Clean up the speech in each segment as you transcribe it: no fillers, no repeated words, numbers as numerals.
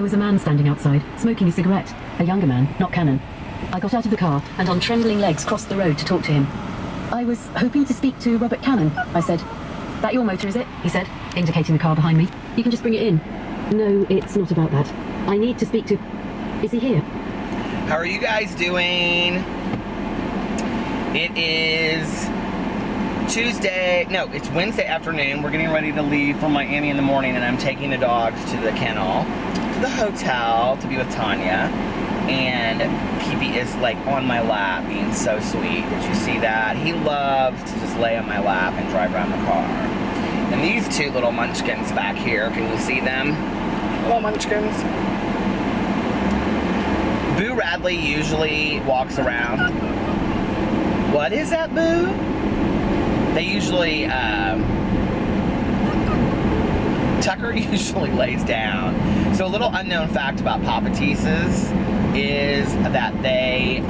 There was a man standing outside, smoking a cigarette. A younger man, not Cannon. I got out of the car and on trembling legs crossed the road to talk to him. I was hoping to speak to Robert Cannon, I said. That your motor, is it? He said, indicating the car behind me. You can just bring it in. No, it's not about that. I need to speak to... Is he here? How are you guys doing? It is Tuesday, no, it's Wednesday afternoon. We're getting ready to leave for Miami in the morning, and I'm taking the dogs to the kennel, to the hotel to be with Tanya. And Peepee is like on my lap being so sweet. Did you see that? He loves to just lay on my lap and drive around the car. And these two little munchkins back here, can you see them? Little munchkins. Boo Radley usually walks around. What is that, Boo? They usually, Tucker usually lays down. So a little unknown fact about Papateases is that they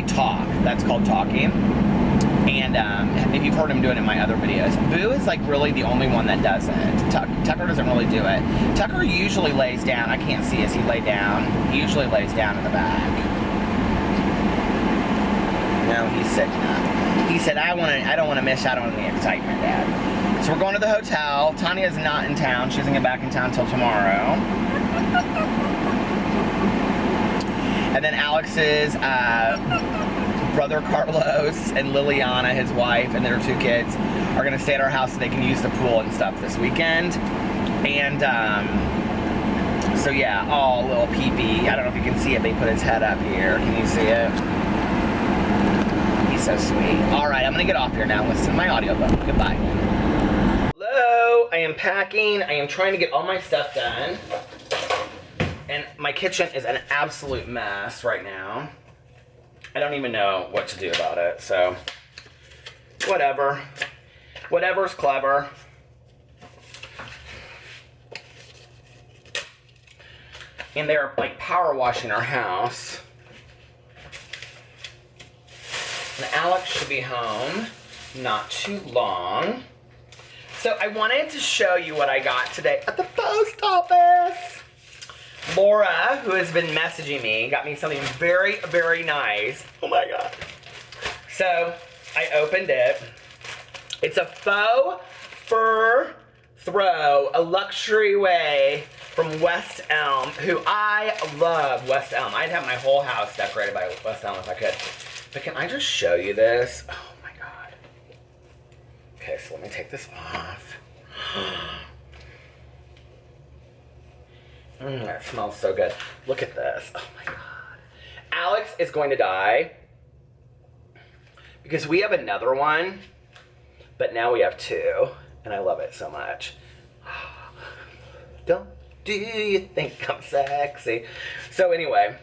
talk. That's called talking. And if you've heard him doing it in my other videos, Boo is like really the only one that doesn't. Tucker doesn't really do it. Tucker usually lays down. I can't see. Is he lay down? He usually lays down in the back. No, he's sitting up. He said, I don't want to miss out on the excitement, Dad. So we're going to the hotel. Tanya's not in town. She doesn't get back in town until tomorrow. And then Alex's brother Carlos and Liliana, his wife, and their 2 kids are going to stay at our house so they can use the pool and stuff this weekend. And so yeah, oh, little Peepee. I don't know if you can see it, but he put his head up here. Can you see it? So sweet. All right, I'm gonna get off here now and listen to my audiobook. Goodbye. Hello, I am packing. I am trying to get all my stuff done. And my kitchen is an absolute mess right now. I don't even know what to do about it, so whatever. Whatever's clever. And they're like power washing our house. And Alex should be home not too long. So I wanted to show you what I got today at the post office. Laura, who has been messaging me, got me something very, very nice. Oh my God. So I opened it. It's a faux fur throw, a luxury way from West Elm, who I love West Elm. I'd have my whole house decorated by West Elm if I could. But can I just show you this? Oh my God. Okay, so let me take this off. That smells so good. Look at this. Oh my God. Alex is going to die because we have another one, but now we have 2, and I love it so much. Don't do you think I'm sexy? So anyway.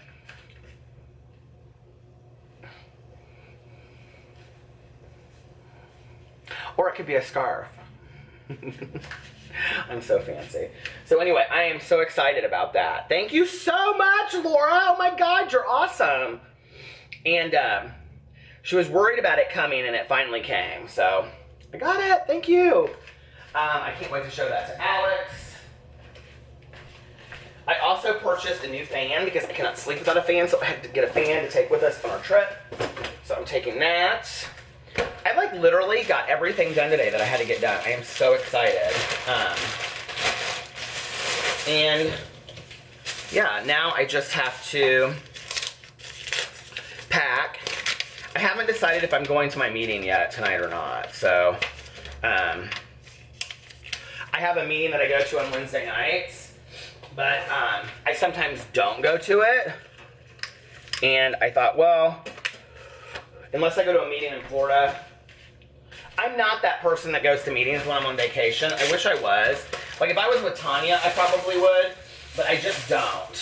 Or it could be a scarf. I'm so fancy. So anyway, I am so excited about that. Thank you so much, Laura. Oh my God, you're awesome. And she was worried about it coming, and it finally came. So I got it. Thank you. I can't wait to show that to Alex. I also purchased a new fan because I cannot sleep without a fan, so I had to get a fan to take with us on our trip. So I'm taking that. I like literally got everything done today that I had to get done. I am so excited. And yeah, now I just have to pack. I haven't decided if I'm going to my meeting yet tonight or not. So I have a meeting that I go to on Wednesday nights, but I sometimes don't go to it. And I thought, well, unless I go to a meeting in Florida. I'm not that person that goes to meetings when I'm on vacation. I wish I was. Like if I was with Tanya, I probably would, but I just don't.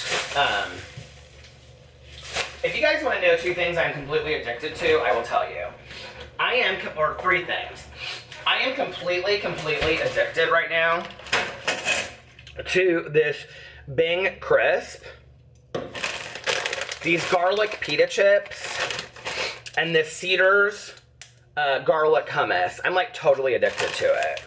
If you guys want to know 2 things I'm completely addicted to, I will tell you. Or 3 things. I am completely addicted right now to this Bing Crisp, these garlic pita chips, and this Cedars garlic hummus. I'm like totally addicted to it.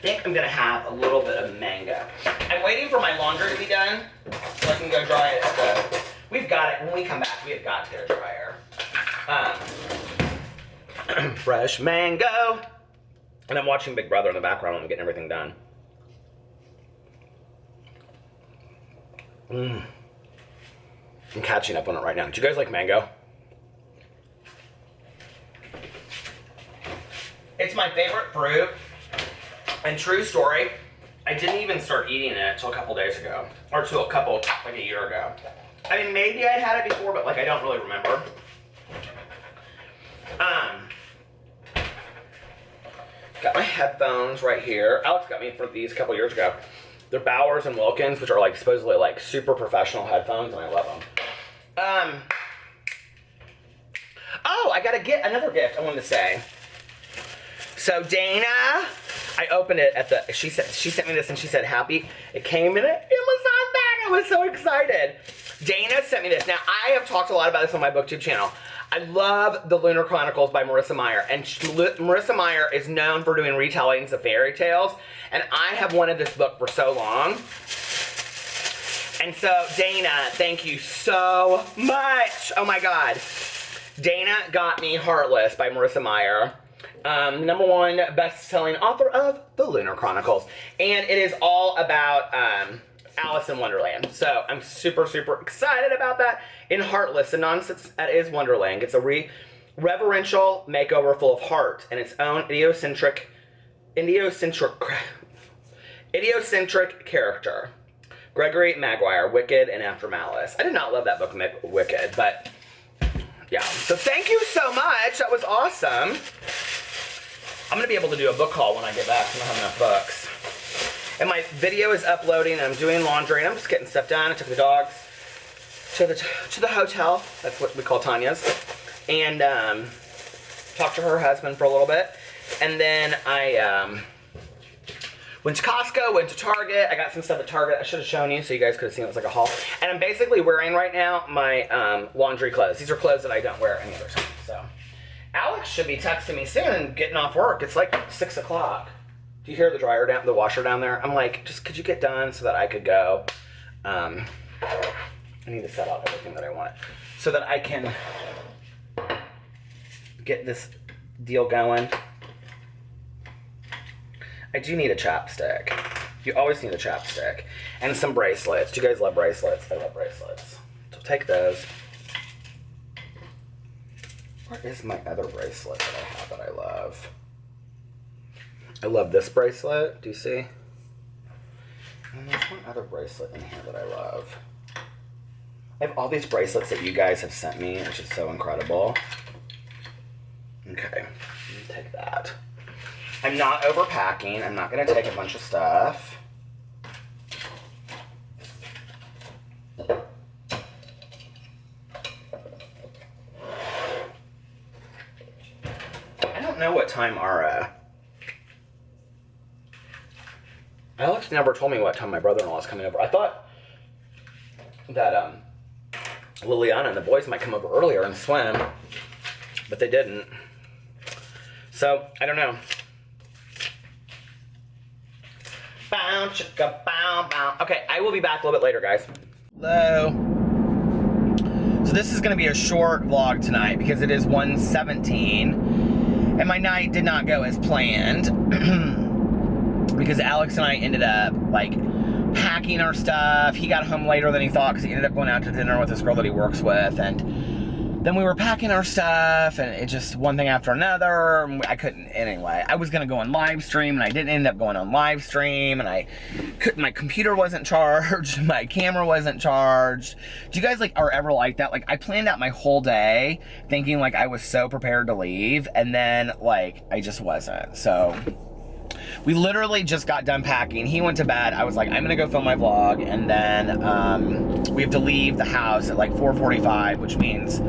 think I'm gonna have a little bit of mango. I'm waiting for my laundry to be done so I can go dry it at the, we've got it, when we come back, we have got to get a dryer. Fresh mango. And I'm watching Big Brother in the background when I'm getting everything done. I'm catching up on it right now. Do you guys like mango? It's my favorite fruit. And true story, I didn't even start eating it until a couple days ago. Or to like a year ago. I mean, maybe I'd had it before, but like I don't really remember. Got my headphones right here. Alex got me for these a couple years ago. They're Bowers and Wilkins, which are like supposedly like super professional headphones, and I love them. Oh, I gotta get another gift I wanted to say. So Dana, I opened it at the, she sent me this and she said happy. It came in an Amazon bag. I was so excited. Dana sent me this. Now, I have talked a lot about this on my BookTube channel. I love The Lunar Chronicles by Marissa Meyer. And Marissa Meyer is known for doing retellings of fairy tales. And I have wanted this book for so long. And so, Dana, thank you so much. Oh my God. Dana got me Heartless by Marissa Meyer. #1 best-selling author of The Lunar Chronicles. And it is all about Alice in Wonderland. So I'm super, super excited about that. In Heartless, the nonsense that is Wonderland gets a reverential makeover full of heart and its own idiocentric character. Gregory Maguire, Wicked and After Malice. I did not love that book, Wicked, but yeah. So thank you so much. That was awesome. I'm going to be able to do a book haul when I get back. I don't have enough books. And my video is uploading, and I'm doing laundry, and I'm just getting stuff done. I took the dogs to the hotel. That's what we call Tanya's. And talked to her husband for a little bit. And then I went to Costco, went to Target. I got some stuff at Target. I should have shown you so you guys could have seen it was like a haul. And I'm basically wearing right now my laundry clothes. These are clothes that I don't wear any other time. So Alex should be texting me soon and getting off work. It's like 6 o'clock. Do you hear the washer down there? I'm like, just could you get done so that I could go? I need to set out everything that I want so that I can get this deal going. I do need a chapstick. You always need a chapstick. And some bracelets. Do you guys love bracelets? I love bracelets. So take those. Where is my other bracelet that I have that I love? I love this bracelet. Do you see? And there's one other bracelet in here that I love. I have all these bracelets that you guys have sent me, which is so incredible. Okay, let me take that. I'm not overpacking. I'm not going to take a bunch of stuff. I don't know what time our Alex never told me what time my brother-in-law is coming over. I thought that Liliana and the boys might come over earlier and swim, but they didn't. So, I don't know. Bow, chicka, bow, bow. Okay, I will be back a little bit later, guys. Hello. So this is going to be a short vlog tonight because it is 1:17, and my night did not go as planned. Because Alex and I ended up, like, packing our stuff. He got home later than he thought because he ended up going out to dinner with this girl that he works with. And then we were packing our stuff, and it just one thing after another. I couldn't, anyway. I was going to go on live stream, and I didn't end up going on live stream. And my computer wasn't charged. My camera wasn't charged. Do you guys, like, are ever like that? Like, I planned out my whole day thinking, like, I was so prepared to leave. And then, like, I just wasn't. So we literally just got done packing. He went to bed. I was like, I'm gonna go film my vlog, and then we have to leave the house at like 4:45, which means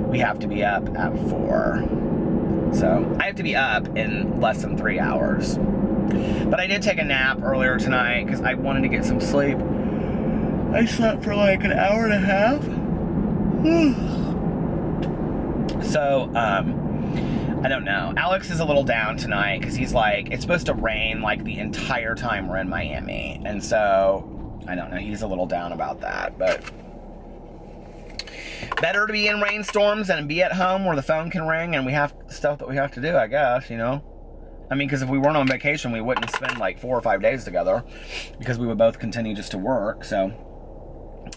we have to be up at 4. So I have to be up in less than 3 hours. But I did take a nap earlier tonight because I wanted to get some sleep. I slept for like an hour and a half. So I don't know. Alex is a little down tonight because he's like, it's supposed to rain like the entire time we're in Miami. And so, I don't know, he's a little down about that, but better to be in rainstorms than be at home where the phone can ring and we have stuff that we have to do, I guess, you know? I mean, because if we weren't on vacation, we wouldn't spend like 4 or 5 days together because we would both continue just to work, so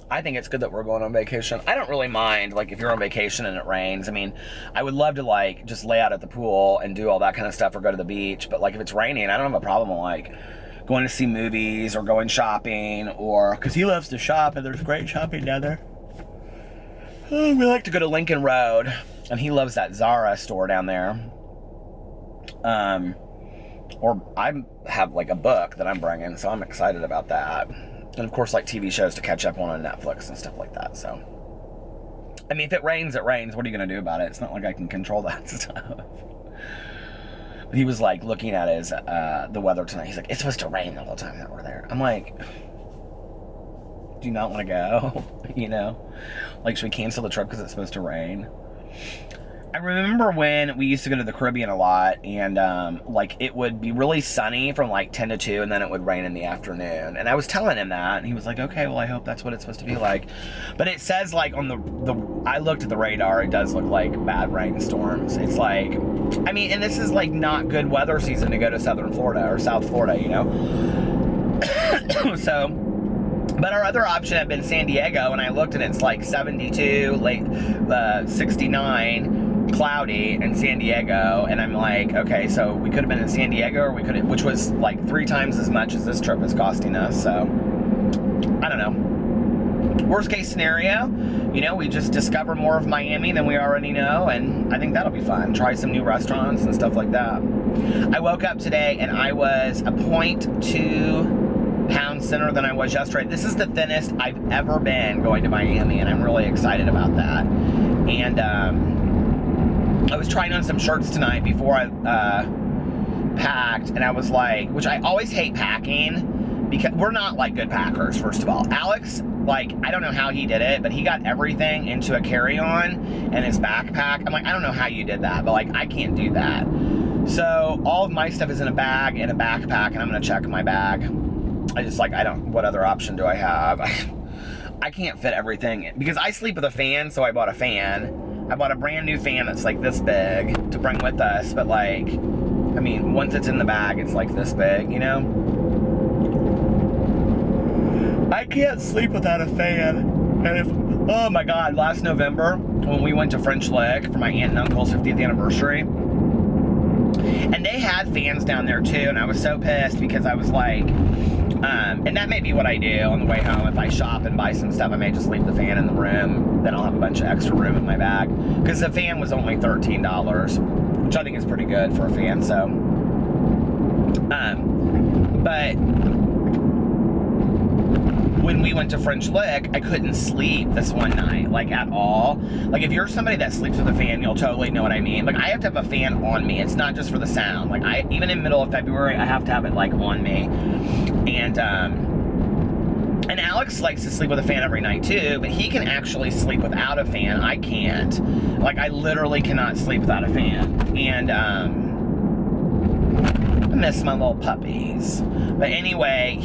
I think it's good that we're going on vacation. I don't really mind, like, if you're on vacation and it rains. I mean, I would love to, like, just lay out at the pool and do all that kind of stuff or go to the beach. But, like, if it's raining, I don't have a problem with, like, going to see movies or going shopping or... Because he loves to shop and there's great shopping down there. Oh, we like to go to Lincoln Road. And he loves that Zara store down there. Or I have, like, a book that I'm bringing, so I'm excited about that. And of course, like TV shows to catch up on Netflix and stuff like that. So, I mean, if it rains, it rains. What are you going to do about it? It's not like I can control that stuff. But he was like looking at his the weather tonight. He's like, it's supposed to rain the whole time that we're there. I'm like, do you not want to go? You know, like, should we cancel the trip because it's supposed to rain? I remember when we used to go to the Caribbean a lot, and like, it would be really sunny from like 10 to 2, and then it would rain in the afternoon. And I was telling him that, and he was like, okay, well, I hope that's what it's supposed to be like. But it says, like, on the I looked at the radar, it does look like bad rainstorms. It's like, I mean, and this is like not good weather season to go to Southern Florida or South Florida, you know? So, but our other option had been San Diego, and I looked and it's like 72, late 69, cloudy in San Diego, and I'm like, okay, so we could have been in San Diego, or we could have, which was like 3 times as much as this trip is costing us. So I don't know. Worst case scenario, you know, we just discover more of Miami than we already know, and I think that'll be fun. Try some new restaurants and stuff like that. I woke up today and I was a 0.2 pounds thinner than I was yesterday. This is the thinnest I've ever been going to Miami, and I'm really excited about that. And I was trying on some shirts tonight before I packed, and I was like, which I always hate packing because we're not like good packers, first of all. Alex, like, I don't know how he did it, but he got everything into a carry-on and his backpack. I'm like, I don't know how you did that, but like, I can't do that. So all of my stuff is in a bag and a backpack, and I'm gonna check my bag. I just, like, what other option do I have? I can't fit everything in, because I sleep with a fan, so I bought a fan. I bought a brand new fan that's like this big to bring with us, but like, I mean, once it's in the bag, it's like this big, you know? I can't sleep without a fan. And if, oh my God, last November, when we went to French Lick for my aunt and uncle's 50th anniversary, and they had fans down there too, and I was so pissed because I was like, and that may be what I do on the way home. If I shop and buy some stuff, I may just leave the fan in the room. Then I'll have a bunch of extra room in my bag. Because the fan was only $13, which I think is pretty good for a fan, so. But when we went to French Lick, I couldn't sleep this one night, like, at all. Like, if you're somebody that sleeps with a fan, you'll totally know what I mean. Like, I have to have a fan on me. It's not just for the sound. Like, even in the middle of February, I have to have it, like, on me. And Alex likes to sleep with a fan every night, too, but he can actually sleep without a fan. I can't. Like, I literally cannot sleep without a fan. And, I miss my little puppies. But anyway,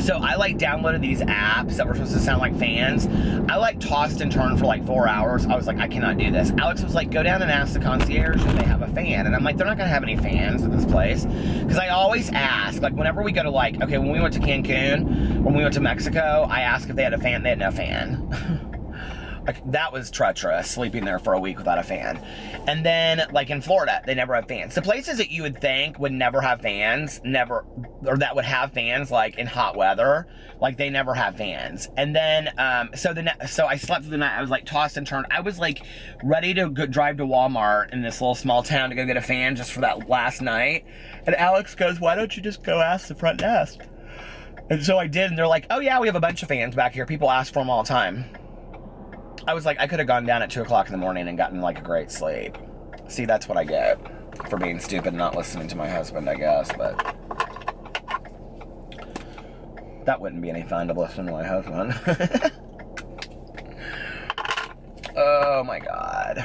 so I, like, downloaded these apps that were supposed to sound like fans. I, like, tossed and turned for like 4 hours. I was like, I cannot do this. Alex was like, go down and ask the concierge if they have a fan. And I'm like, they're not gonna have any fans at this place. Because I always ask, like, whenever we go to, like, okay, when we went to Cancun, when we went to Mexico, I asked if they had a fan. They had no fan. Like, that was treacherous, sleeping there for a week without a fan. And then, like, in Florida, they never have fans. The places that you would think would never have fans, or that would have fans, like, in hot weather, like, they never have fans. And then, so I slept through the night. I was, like, tossed and turned. I was, like, ready to drive to Walmart in this little small town to go get a fan just for that last night. And Alex goes, why don't you just go ask the front desk? And so I did, and they're like, oh, yeah, we have a bunch of fans back here. People ask for them all the time. I was like, I could have gone down at 2 o'clock in the morning and gotten, like, a great sleep. See, that's what I get for being stupid and not listening to my husband, I guess, but that wouldn't be any fun to listen to my husband. Oh, my God.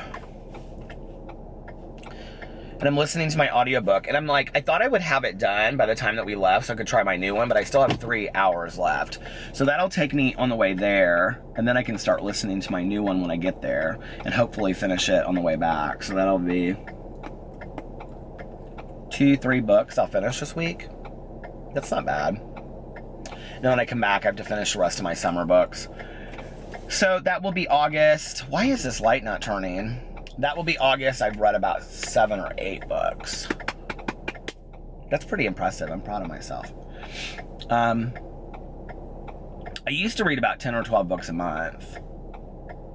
and I'm listening to my audiobook, and I'm like, I thought I would have it done by the time that we left so I could try my new one, but I still have 3 hours left. So that'll take me on the way there, and then I can start listening to my new one when I get there, and hopefully finish it on the way back. So that'll be 2-3 books I'll finish this week. That's not bad. Then when I come back, I have to finish the rest of my summer books. So that will be August. Why is this light not turning? That will be August. I've read about 7 or 8 books. That's pretty impressive. I'm proud of myself. I used to read about 10 or 12 books a month,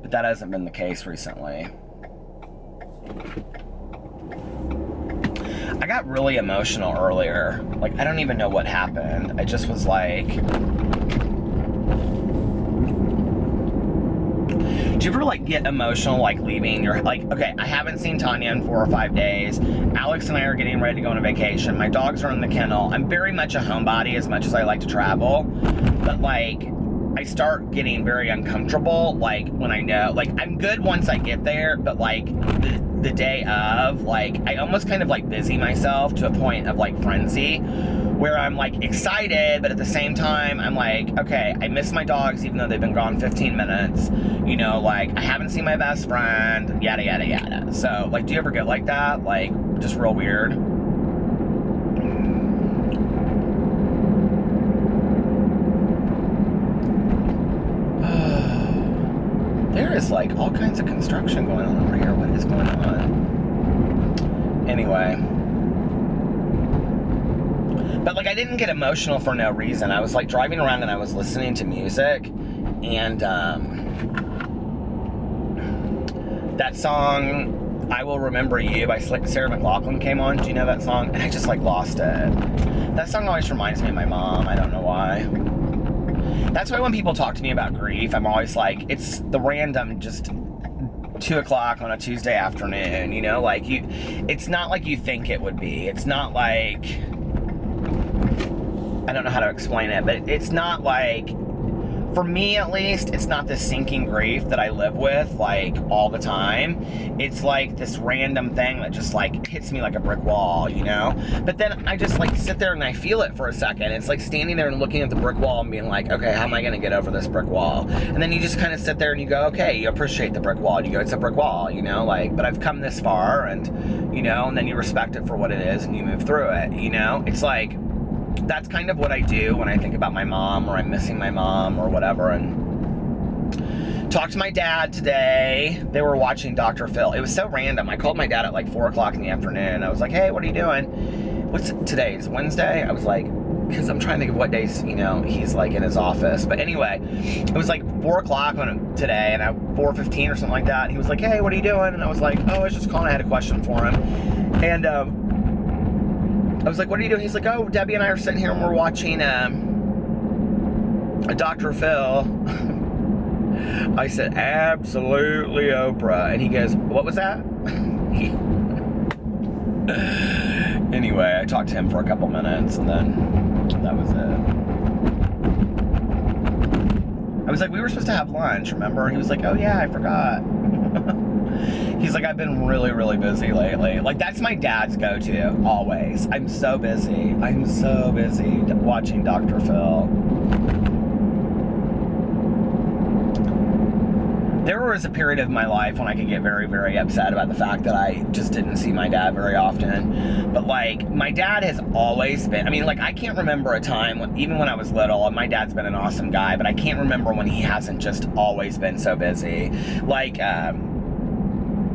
but that hasn't been the case recently. I got really emotional earlier. Like, I don't even know what happened. I just was like... Do you ever, like, get emotional, like, leaving your... Like, okay, I haven't seen Tanya in 4 or 5 days. Alex and I are getting ready to go on a vacation. My dogs are in the kennel. I'm very much a homebody as much as I like to travel. But, like, I start getting very uncomfortable, like, when I know... Like, I'm good once I get there, but, like, the day of, like, I almost kind of, like, busy myself to a point of, like, frenzy, where I'm, like, excited, but at the same time, I'm like, okay, I miss my dogs even though they've been gone 15 minutes, you know, like, I haven't seen my best friend, yada, yada, yada. So, like, do you ever get like that? Like, just real weird? There is, like, all kinds of construction going on over here. What is going on? Anyway. But, like, I didn't get emotional for no reason. I was, like, driving around and I was listening to music. And, that song, I Will Remember You by Sarah McLachlan came on. Do you know that song? And I just, like, lost it. That song always reminds me of my mom. I don't know why. That's why when people talk to me about grief, I'm always like, it's the random, just 2 o'clock on a Tuesday afternoon, you know? Like, it's not like you think it would be. It's not like... I don't know how to explain it, but it's not like... For me, at least, it's not this sinking grief that I live with, like, all the time. It's, like, this random thing that just, like, hits me like a brick wall, you know? But then I just, like, sit there and I feel it for a second. It's like standing there and looking at the brick wall and being like, okay, how am I going to get over this brick wall? And then you just kind of sit there and you go, okay, you appreciate the brick wall. And you go, it's a brick wall, you know? Like, but I've come this far and, you know, and then you respect it for what it is and you move through it, you know? It's like... That's kind of what I do when I think about my mom or I'm missing my mom or whatever. And talked to my dad today. They were watching Dr. Phil. It was so random. I called my dad at like 4 o'clock in the afternoon. I was like, hey, what are you doing? What's today? Is Wednesday? I was like, because I'm trying to think of what days, you know, he's like in his office. But anyway, it was like 4 o'clock on today and at 4:15 or something like that. He was like, hey, what are you doing? And I was like, oh, I was just calling. I had a question for him. And, I was like, what are you doing? He's like, oh, Debbie and I are sitting here and we're watching a Dr. Phil. I said, absolutely Oprah. And he goes, what was that? Anyway, I talked to him for a couple minutes and then that was it. I was like, we were supposed to have lunch, remember? He was like, oh yeah, I forgot. He's like, I've been really, really busy lately. Like, that's my dad's go-to, always. I'm so busy. I'm so busy watching Dr. Phil. There was a period of my life when I could get very, very upset about the fact that I just didn't see my dad very often. But, like, my dad has always been... I mean, like, I can't remember a time, even when I was little, and my dad's been an awesome guy, but I can't remember when he hasn't just always been so busy. Like,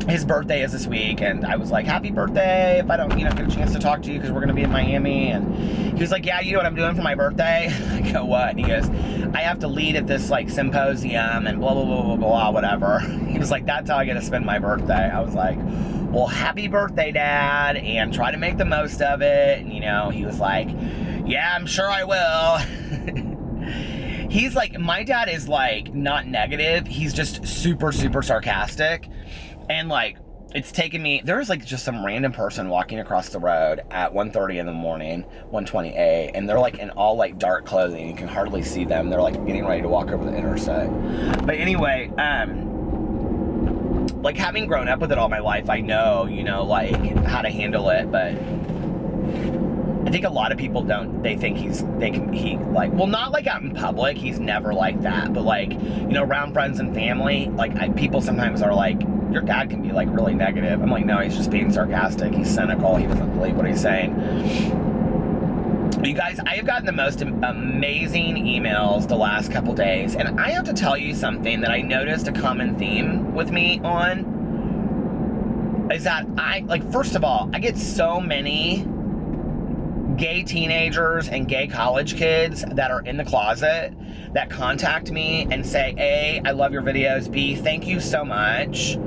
his birthday is this week, and I was like, happy birthday, if I don't, you know, get a chance to talk to you, because we're going to be in Miami, and he was like, yeah, you know what I'm doing for my birthday? I go, what? And he goes, I have to lead at this, like, symposium, and blah, blah, blah, blah, blah, whatever. He was like, that's how I get to spend my birthday. I was like, well, happy birthday, Dad, and try to make the most of it, and, you know, he was like, yeah, I'm sure I will. He's like, my dad is, like, not negative, he's just super, super sarcastic. And, like, it's taken me... There was, like, just some random person walking across the road at 1:30 in the morning, 1:28, and they're, like, in all, like, dark clothing. You can hardly see them. They're, like, getting ready to walk over the interstate. But anyway, like, having grown up with it all my life, I know, you know, like, how to handle it, but I think a lot of people don't, they think well, not like out in public, he's never like that, but like, you know, around friends and family, like, people sometimes are like, your dad can be like really negative. I'm like, no, he's just being sarcastic, he's cynical, he doesn't believe what he's saying. You guys, I have gotten the most amazing emails the last couple days, and I have to tell you something that I noticed a common theme with me on, is that first of all, I get so many gay teenagers and gay college kids that are in the closet that contact me and say, A, I love your videos, B, thank you so much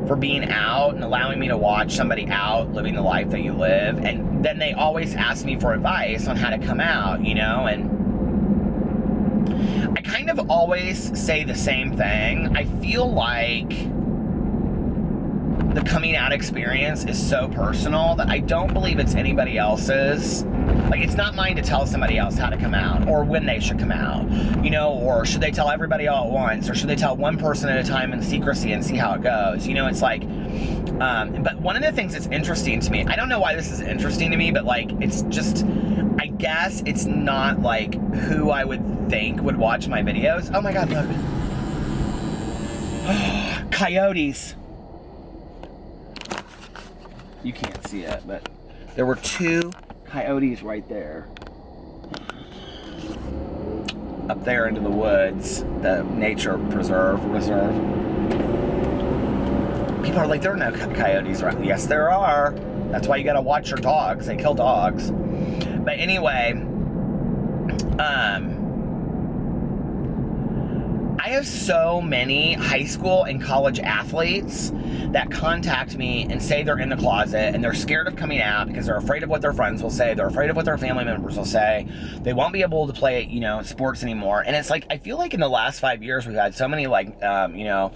for being out and allowing me to watch somebody out living the life that you live. And then they always ask me for advice on how to come out, you know, and I kind of always say the same thing. I feel like the coming out experience is so personal that I don't believe it's anybody else's. Like, it's not mine to tell somebody else how to come out or when they should come out, you know, or should they tell everybody all at once, or should they tell one person at a time in secrecy and see how it goes? You know, it's like, but one of the things that's interesting to me, I don't know why this is interesting to me, but like, it's just, I guess it's not like who I would think would watch my videos. Oh my God, look. Coyotes. You can't see it, but there were 2 coyotes right there. Up there into the woods, the nature reserve. People are like, there are no coyotes, right? Yes, there are. That's why you gotta watch your dogs. They kill dogs. But anyway, I have so many high school and college athletes that contact me and say they're in the closet and they're scared of coming out because they're afraid of what their friends will say. They're afraid of what their family members will say. They won't be able to play, you know, sports anymore. And it's like, I feel like in the last 5 years, we've had so many like, you know,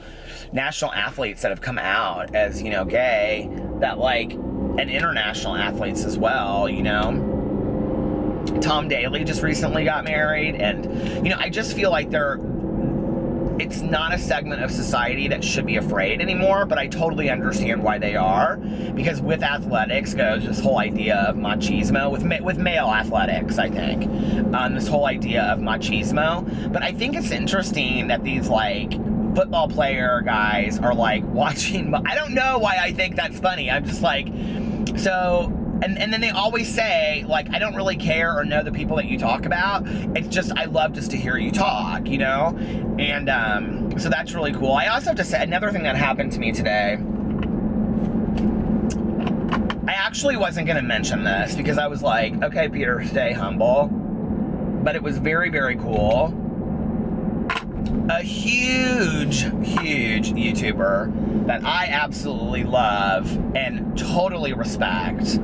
national athletes that have come out as, you know, gay, that like, and international athletes as well, you know. Tom Daley just recently got married, and, you know, I just feel like it's not a segment of society that should be afraid anymore, but I totally understand why they are, because with athletics goes this whole idea of machismo, with male athletics, I think, this whole idea of machismo. But I think it's interesting that these, like, football player guys are, like, watching, I don't know why I think that's funny, I'm just like, so... And then they always say, like, I don't really care or know the people that you talk about. It's just, I love just to hear you talk, you know? And so that's really cool. I also have to say, another thing that happened to me today, I actually wasn't going to mention this because I was like, okay, Peter, stay humble. But it was very, very cool. A huge YouTuber that I absolutely love and totally respect,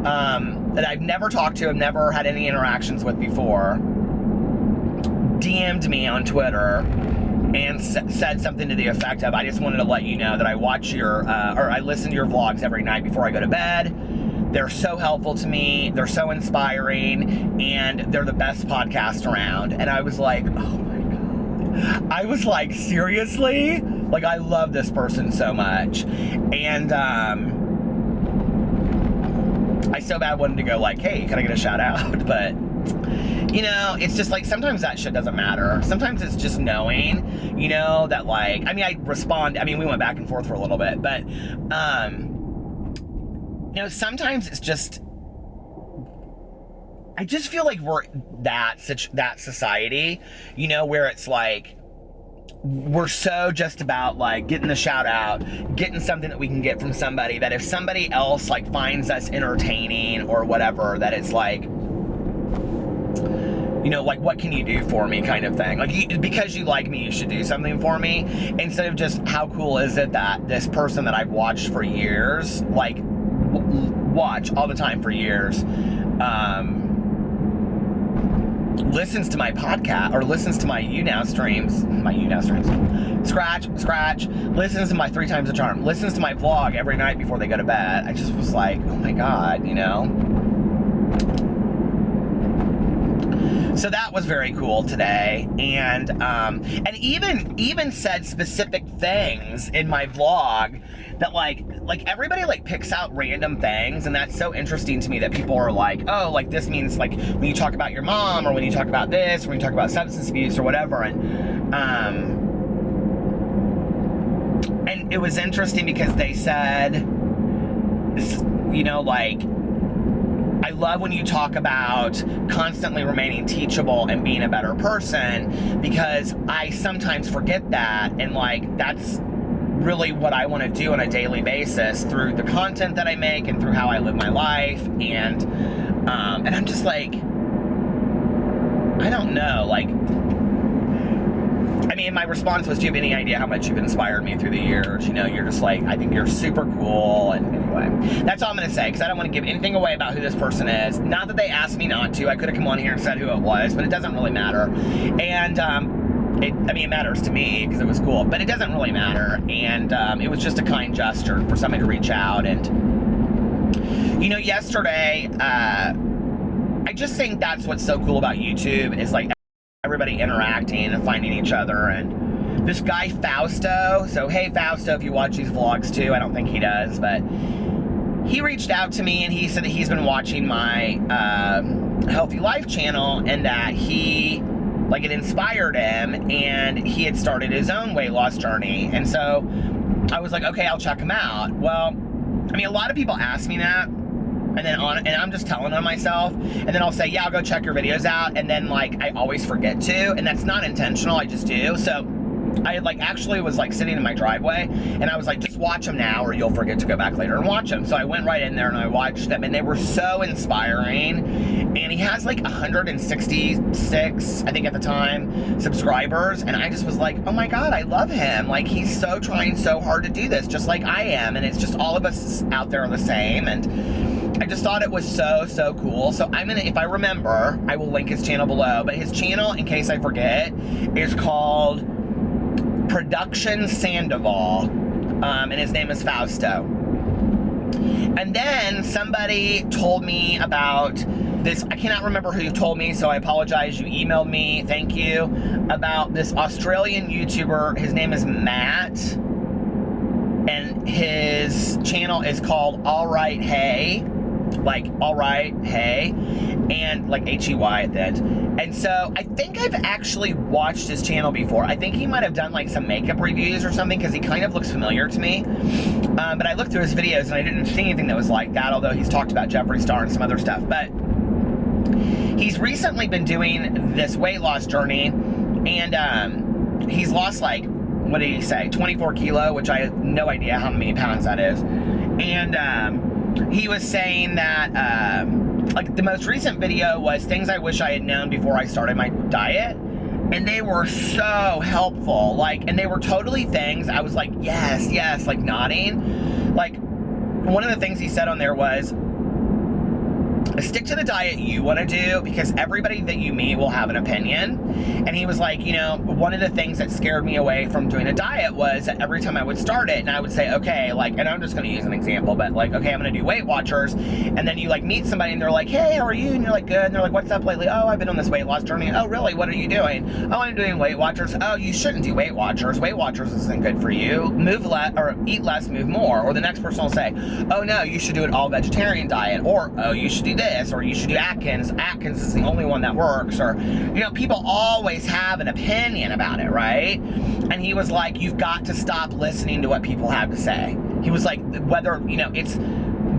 that I've never talked to, I've never had any interactions with before, DM'd me on Twitter and said something to the effect of, I just wanted to let you know that I watch or I listen to your vlogs every night before I go to bed. They're so helpful to me, they're so inspiring, and they're the best podcast around. And I was like, oh my God. I was like, seriously? Like, I love this person so much. And, I so bad wanted to go like, hey, can I get a shout out? But, you know, it's just like, sometimes that shit doesn't matter. Sometimes it's just knowing, you know, that like, I mean, we went back and forth for a little bit, but, you know, sometimes it's just, I just feel like we're that society, you know, where it's like, we're so just about like getting the shout out, getting something that we can get from somebody, that if somebody else like finds us entertaining or whatever, that it's like, you know, like, what can you do for me kind of thing. Like, because you like me, you should do something for me. Instead of just, how cool is it that this person that I've watched for years, like, watch all the time for years, listens to my podcast, or listens to my scratch, listens to my 3 Times a Charm, listens to my vlog every night before they go to bed. I just was like, oh my God, you know? So that was very cool today, and even said specific things in my vlog that like everybody like picks out random things, and that's so interesting to me that people are like, oh, like this means like when you talk about your mom, or when you talk about this, or when you talk about substance abuse or whatever, and it was interesting because they said, you know, like, I love when you talk about constantly remaining teachable and being a better person, because I sometimes forget that, and like that's really what I want to do on a daily basis through the content that I make and through how I live my life, and I'm just like, I don't know, like, I mean, my response was, do you have any idea how much you've inspired me through the years? You know, you're just like, I think you're super cool. And anyway, that's all I'm going to say, because I don't want to give anything away about who this person is. Not that they asked me not to. I could have come on here and said who it was, but it doesn't really matter. And it matters to me because it was cool, but it doesn't really matter. And it was just a kind gesture for somebody to reach out. And, you know, yesterday, I just think that's what's so cool about YouTube is like everybody interacting and finding each other. And this guy Fausto, so hey Fausto, if you watch these vlogs too, I don't think he does, but he reached out to me and he said that he's been watching my Healthy Life channel, and that it inspired him, and he had started his own weight loss journey. And so I was like, okay, I'll check him out. Well, I mean, a lot of people ask me that, and I'm just telling on myself, and then I'll say, yeah, I'll go check your videos out, and then like I always forget to, and that's not intentional, I just do. So I like actually was like sitting in my driveway, and I was like, just watch them now or you'll forget to go back later and watch them. So I went right in there and I watched them, and they were so inspiring. And he has like 166, I think at the time, subscribers, and I just was like, oh my god, I love him. Like, he's so trying so hard to do this, just like I am, and it's just all of us out there are the same. And I just thought it was so cool. So I'm gonna, if I remember, I will link his channel below, but his channel, in case I forget, is called Production Sandoval, and his name is Fausto. And then somebody told me about this, I cannot remember who told me, so I apologize, you emailed me, thank you, about this Australian YouTuber. His name is Matt, and his channel is called Alright Hey, like Alright Hey, and like H-E-Y at the end. And so I think I've actually watched his channel before. I think he might have done like some makeup reviews or something, because he kind of looks familiar to me. But I looked through his videos and I didn't see anything that was like that, although he's talked about Jeffree Star and some other stuff. But he's recently been doing this weight loss journey, and he's lost like, what did he say, 24 kilo, which I have no idea how many pounds that is. And he was saying that like the most recent video was things I wish I had known before I started my diet, and they were so helpful, like, and they were totally things I was like, yes, like nodding. Like, one of the things he said on there was, stick to the diet you want to do, because everybody that you meet will have an opinion. And he was like, you know, one of the things that scared me away from doing a diet was that every time I would start it and I would say, okay, like, and I'm just going to use an example, but like, okay, I'm going to do Weight Watchers. And then you like meet somebody and they're like, hey, how are you? And you're like, good. And they're like, what's up lately? Oh, I've been on this weight loss journey. Oh, really? What are you doing? Oh, I'm doing Weight Watchers. Oh, you shouldn't do Weight Watchers. Weight Watchers isn't good for you. Move less, or eat less, move more. Or the next person will say, oh no, you should do an all vegetarian diet. Or, oh, you should do this, or you should do Atkins. Atkins is the only one that works. Or, you know, people always have an opinion about it, right? And he was like, you've got to stop listening to what people have to say. He was like, whether, you know,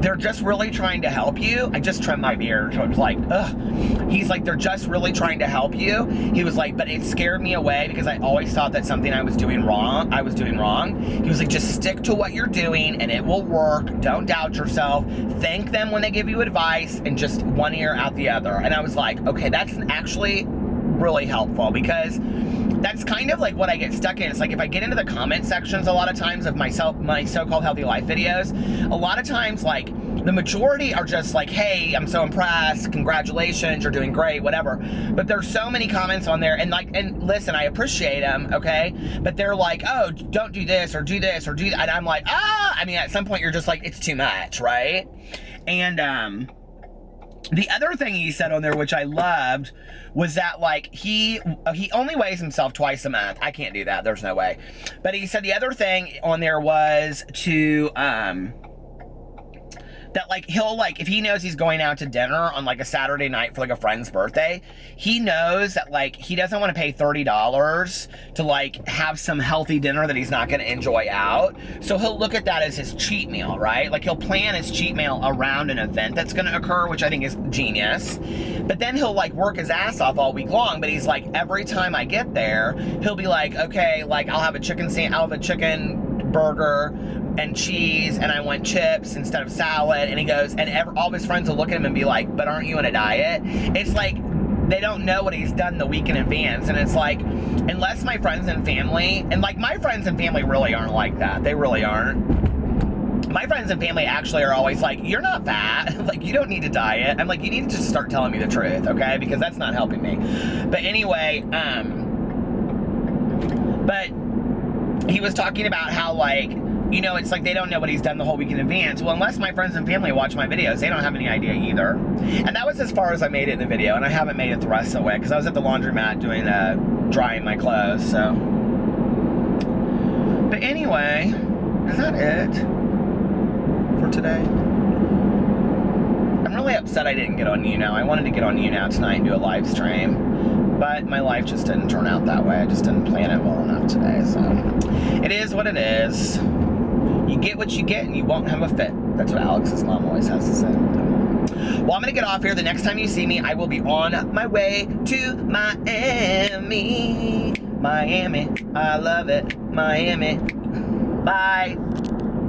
they're just really trying to help you. I just trimmed my beard, so it's like, ugh. He's like, they're just really trying to help you. He was like, but it scared me away because I always thought that something I was doing wrong. He was like, just stick to what you're doing and it will work. Don't doubt yourself. Thank them when they give you advice, and just one ear out the other. And I was like, okay, that's actually really helpful, because that's kind of like what I get stuck in. It's like if I get into the comment sections a lot of times of my so-called healthy life videos, a lot of times like the majority are just like, hey, I'm so impressed, congratulations, you're doing great, whatever. But there's so many comments on there, and like, and listen, I appreciate them, okay? But they're like, oh, don't do this or do this or do that. And I'm like, I mean, at some point you're just like, it's too much, right? And The other thing he said on there, which I loved, was that, like, he only weighs himself twice a month. I can't do that. There's no way. But he said the other thing on there was to, that, like, he'll, like, if he knows he's going out to dinner on, like, a Saturday night for, like, a friend's birthday, he knows that, like, he doesn't want to pay $30 to, like, have some healthy dinner that he's not going to enjoy out. So he'll look at that as his cheat meal, right? Like, he'll plan his cheat meal around an event that's going to occur, which I think is genius. But then he'll, like, work his ass off all week long, but he's like, every time I get there, he'll be like, okay, like, I'll have a chicken burger and cheese, and I want chips instead of salad. And he goes, and all of his friends will look at him and be like, but aren't you on a diet? It's like, they don't know what he's done the week in advance. And it's like, unless my friends and family, and like my friends and family really aren't like that. They really aren't. My friends and family actually are always like, you're not fat. Like, you don't need to diet. I'm like, you need to just start telling me the truth, okay? Because that's not helping me. But anyway, but he was talking about how, like, you know, it's like they don't know what he's done the whole week in advance. Well, unless my friends and family watch my videos, they don't have any idea either. And that was as far as I made it in the video, and I haven't made it the rest of the way, because I was at the laundromat doing, drying my clothes, so. But anyway, is that it for today? I'm really upset I didn't get on YouNow. I wanted to get on YouNow tonight and do a live stream, but my life just didn't turn out that way. I just didn't plan it well enough today, so. It is what it is. You get what you get and you won't have a fit. That's what Alex's mom always has to say. Well, I'm gonna get off here. The next time you see me, I will be on my way to Miami. Miami, I love it. Miami. Bye.